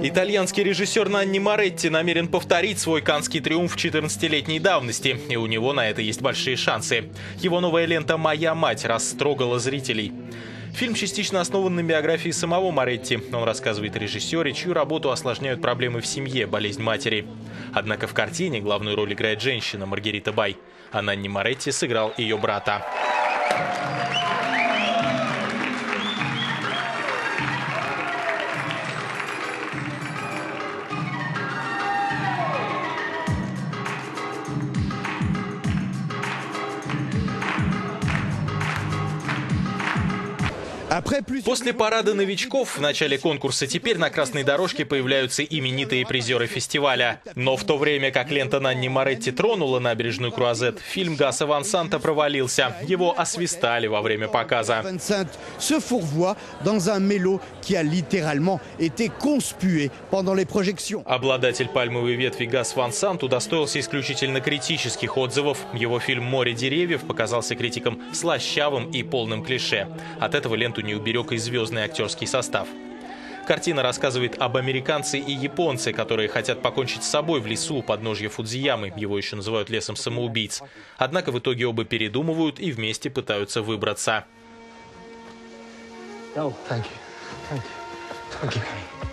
Итальянский режиссер Нанни Моретти намерен повторить свой каннский триумф 14-летней давности, и у него на это есть большие шансы. Его новая лента «Моя мать» растрогала зрителей. Фильм частично основан на биографии самого Моретти. Он рассказывает о режиссере, чью работу осложняют проблемы в семье, болезнь матери. Однако в картине главную роль играет женщина Маргарита Бай, а Нанни Моретти сыграл ее брата. После парада новичков в начале конкурса теперь на красной дорожке появляются именитые призеры фестиваля. Но в то время как лента Нанни Моретти тронула набережную Круазет, фильм Гаса Ван Санта провалился. Его освистали во время показа. Обладатель пальмовой ветви Гас Ван Сант удостоился исключительно критических отзывов. Его фильм «Море деревьев» показался критикам слащавым и полным клише. От этого ленту не уберег и звездный актерский состав. Картина рассказывает об американце и японце, которые хотят покончить с собой в лесу у подножья Фудзиямы, его еще называют лесом самоубийц. Однако в итоге оба передумывают и вместе пытаются выбраться. Thank you.